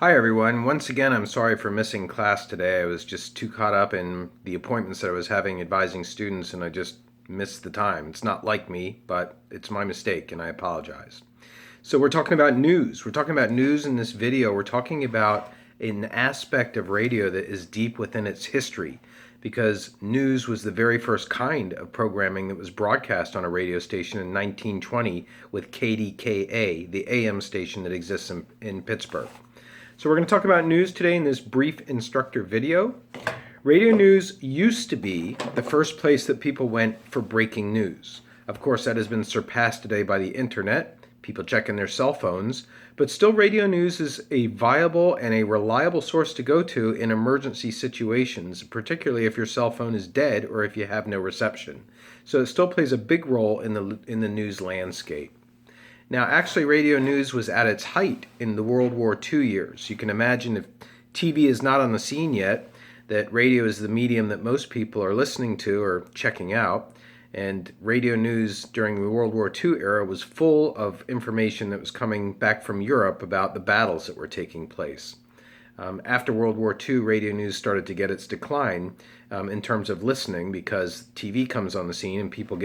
Hi everyone. Once again, I'm sorry for missing class today. I was just too caught up in the appointments that I was having advising students and I just missed the time. It's not like me, but it's my mistake and I apologize. So we're talking about news. We're talking about news in this video. We're talking about an aspect of radio that is deep within its history because news was the very first kind of programming that was broadcast on a radio station in 1920 with KDKA, the AM station that exists in Pittsburgh. So we're going to talk about news today in this brief instructor video. Radio news used to be the first place that people went for breaking news. Of course, that has been surpassed today by the internet, people checking their cell phones, but still radio news is a viable and a reliable source to go to in emergency situations, particularly if your cell phone is dead or if you have no reception. So it still plays a big role in the news landscape. Now, actually, radio news was at its height in the World War II years. You can imagine if TV is not on the scene yet, that radio is the medium that most people are listening to or checking out. And radio news during the World War II era was full of information that was coming back from Europe about the battles that were taking place. After World War II, radio news started to get its decline in terms of listening because TV comes on the scene and people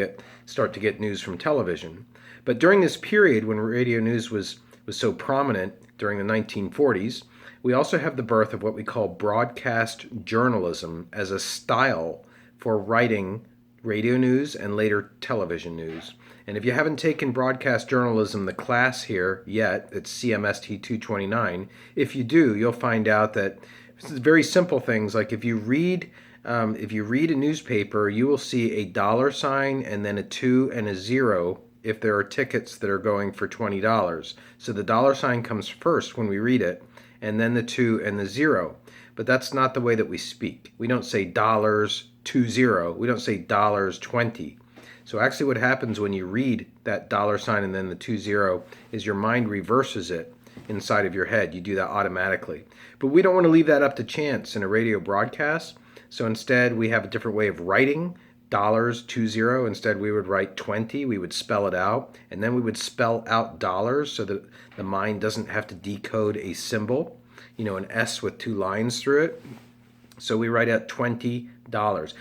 start to get news from television. But during this period when radio news was so prominent during the 1940s, we also have the birth of what we call broadcast journalism as a style for writing radio news and later television news. And if you haven't taken broadcast journalism, the class here yet, it's CMST 229. If you do, you'll find out that this is very simple things like if you read a newspaper, you will see a dollar sign and then a 2 and a 0 if there are tickets that are going for $20. So the dollar sign comes first when we read it, and then the 2 and the 0. But that's not the way that we speak. We don't say dollars 20. We don't say dollars 20. So actually what happens when you read that dollar sign and then the 20 is your mind reverses it inside of your head. You do that automatically. But we don't want to leave that up to chance in a radio broadcast. So instead we have a different way of writing dollars 20. Instead we would write 20. We would spell it out. And then we would spell out dollars so that the mind doesn't have to decode a symbol, an S with 2 lines through it. So we write out $20.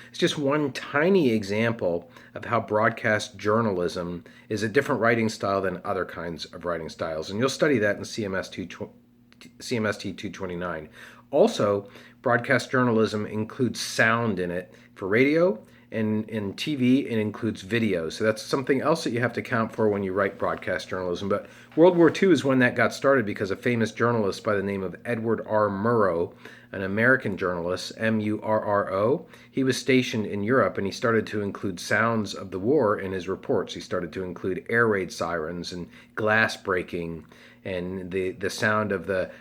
It's just one tiny example of how broadcast journalism is a different writing style than other kinds of writing styles. And you'll study that in CMST 229. Also, broadcast journalism includes sound in it for radio, and in TV it includes video. So that's something else that you have to account for when you write broadcast journalism. But World War II is when that got started because a famous journalist by the name of Edward R. Murrow, an American journalist, Murro, he was stationed in Europe and he started to include sounds of the war in his reports. He started to include air raid sirens and glass breaking and the sound of the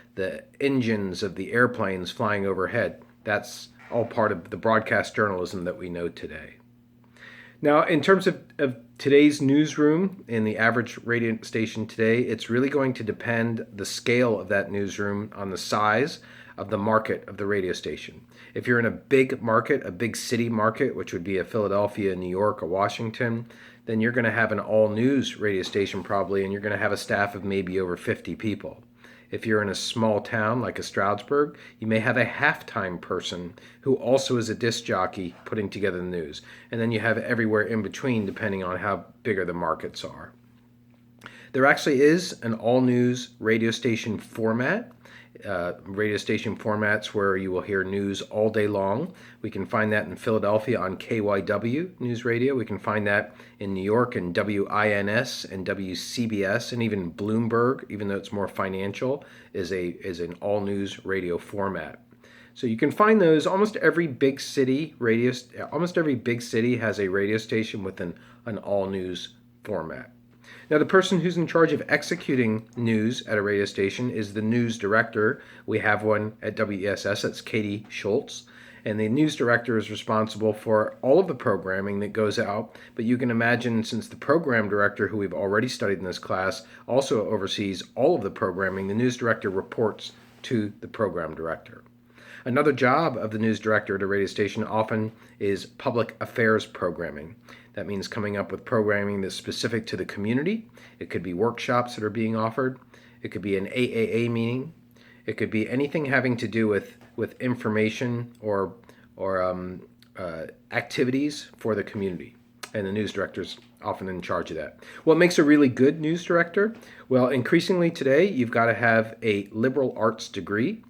engines of the airplanes flying overhead. That's all part of the broadcast journalism that we know today. Now, in terms of today's newsroom in the average radio station today, it's really going to depend the scale of that newsroom on the size of the market of the radio station. If you're in a big market, a big city market, which would be a Philadelphia, New York, or Washington, then you're going to have an all-news radio station probably, and you're going to have a staff of maybe over 50 people. If you're in a small town like a Stroudsburg, you may have a halftime person who also is a disc jockey putting together the news. And then you have everywhere in between depending on how bigger the markets are. There actually is an all-news radio station format. Radio station formats where you will hear news all day long. We can find that in Philadelphia on KYW News Radio. We can find that in New York in WINS and WCBS, and even Bloomberg, even though it's more financial, is an all news radio format. So you can find those. Almost every big city has a radio station with an all news format. Now, the person who's in charge of executing news at a radio station is the news director. We have one at WESS, that's Katie Schultz. And the news director is responsible for all of the programming that goes out. But you can imagine, since the program director, who we've already studied in this class, also oversees all of the programming, the news director reports to the program director. Another job of the news director at a radio station often is public affairs programming. That means coming up with programming that's specific to the community. It could be workshops that are being offered. It could be an AAA meeting. It could be anything having to do with information or activities for the community. And the news director's often in charge of that. What makes a really good news director? Well, increasingly today, you've got to have a liberal arts degree.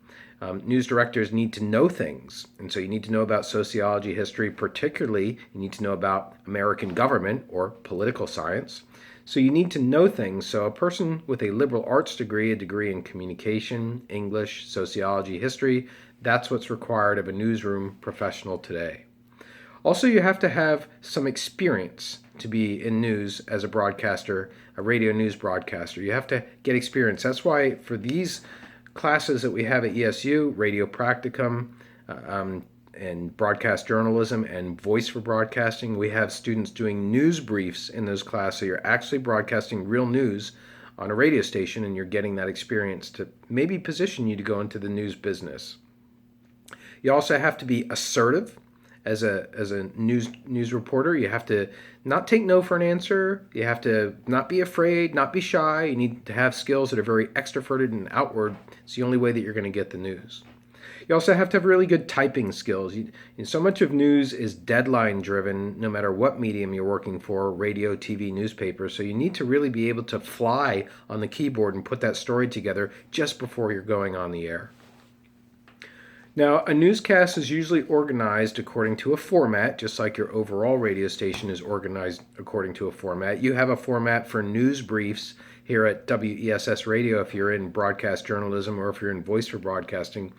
News directors need to know things. And so you need to know about sociology, history, particularly you need to know about American government or political science. So you need to know things. So a person with a liberal arts degree, a degree in communication, English, sociology, history, that's what's required of a newsroom professional today. Also, you have to have some experience to be in news as a broadcaster, a radio news broadcaster. You have to get experience. That's why for these classes that we have at ESU, radio practicum, and broadcast journalism and voice for broadcasting, we have students doing news briefs in those classes. So you're actually broadcasting real news on a radio station, and you're getting that experience to maybe position you to go into the news business. You also have to be assertive as a news reporter. You have to not take no for an answer. You have to not be afraid, not be shy. You need to have skills that are very extroverted and outward. It's the only way that you're going to get the news. You also have to have really good typing skills. So much of news is deadline driven, no matter what medium you're working for, radio, TV, newspaper. So you need to really be able to fly on the keyboard and put that story together just before you're going on the air. Now, a newscast is usually organized according to a format, just like your overall radio station is organized according to a format. You have a format for news briefs here at WESS Radio if you're in broadcast journalism or if you're in voice for broadcasting.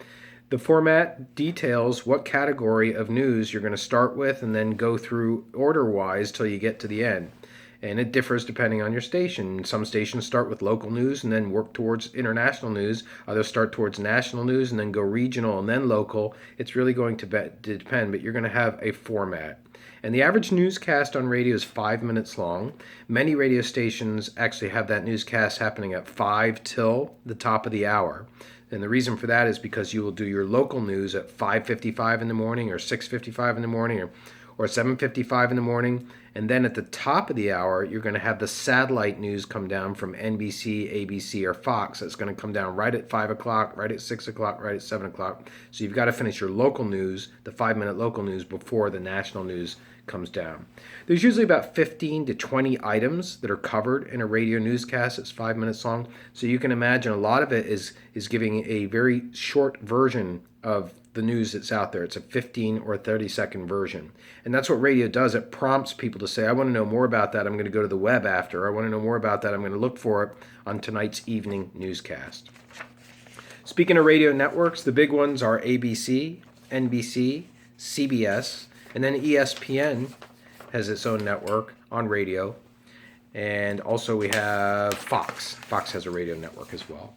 The format details what category of news you're going to start with and then go through order-wise till you get to the end. And it differs depending on your station. Some stations start with local news and then work towards international news. Others start towards national news and then go regional and then local. It's really going to depend, but you're going to have a format. And the average newscast on radio is 5 minutes long. Many radio stations actually have that newscast happening at 5 till the top of the hour. And the reason for that is because you will do your local news at 5:55 in the morning or 6:55 in the morning or 7:55 in the morning. And then at the top of the hour, you're going to have the satellite news come down from NBC, ABC, or Fox. That's going to come down right at 5 o'clock, right at 6 o'clock, right at 7 o'clock. So you've got to finish your local news, the 5-minute local news, before the national news comes down. There's usually about 15 to 20 items that are covered in a radio newscast. It's 5 minutes long. So you can imagine a lot of it is giving a very short version of the news that's out there. It's a 15 or 30-second version. And that's what radio does. It prompts people to say, I want to know more about that. I'm going to go to the web after. I want to know more about that. I'm going to look for it on tonight's evening newscast. Speaking of radio networks, the big ones are ABC, NBC, CBS, and then ESPN has its own network on radio. And also we have Fox. Fox has a radio network as well.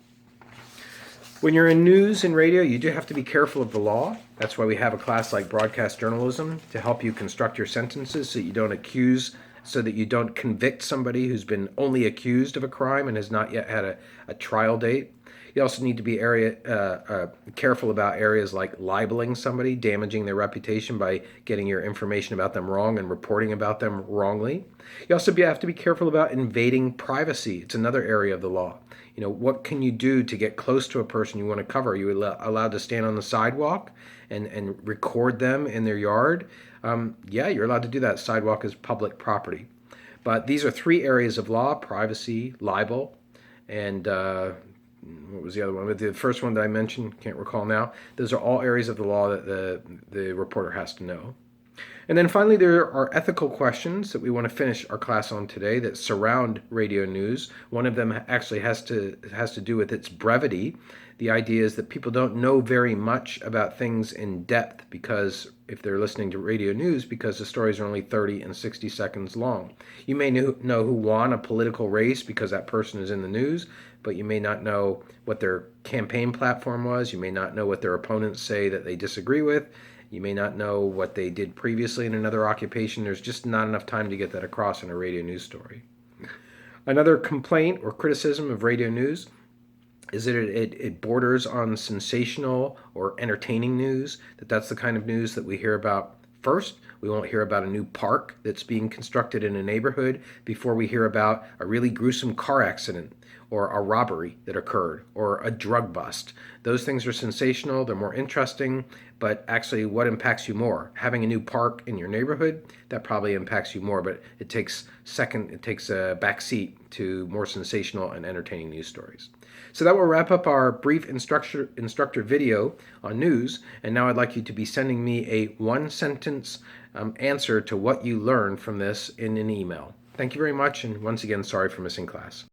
When you're in news and radio, you do have to be careful of the law. That's why we have a class like broadcast journalism to help you construct your sentences so that you don't convict somebody who's been only accused of a crime and has not yet had a trial date. You also need to be careful about areas like libeling somebody, damaging their reputation by getting your information about them wrong and reporting about them wrongly. You also have to be careful about invading privacy. It's another area of the law. What can you do to get close to a person you want to cover? Are you allowed to stand on the sidewalk and record them in their yard? Yeah, you're allowed to do that. Sidewalk is public property. But these are 3 areas of law: privacy, libel, and what was the other one? The first one that I mentioned, can't recall now. Those are all areas of the law that the reporter has to know. And then finally, there are ethical questions that we want to finish our class on today that surround radio news. One of them actually has to do with its brevity. The idea is that people don't know very much about things in depth because if they're listening to radio news, because the stories are only 30 and 60 seconds long. You may know who won a political race because that person is in the news, but you may not know what their campaign platform was. You may not know what their opponents say that they disagree with. You may not know what they did previously in another occupation. There's just not enough time to get that across in a radio news story. Another complaint or criticism of radio news is that it borders on sensational or entertaining news, that's the kind of news that we hear about First, we won't hear about a new park that's being constructed in a neighborhood before we hear about a really gruesome car accident or a robbery that occurred or a drug bust. Those things are sensational, they're more interesting, but actually, what impacts you more? Having a new park in your neighborhood, that probably impacts you more, but it takes a back seat to more sensational and entertaining news stories. So that will wrap up our brief instructor video on news. And now I'd like you to be sending me a one sentence answer to what you learned from this in an email. Thank you very much. And once again, sorry for missing class.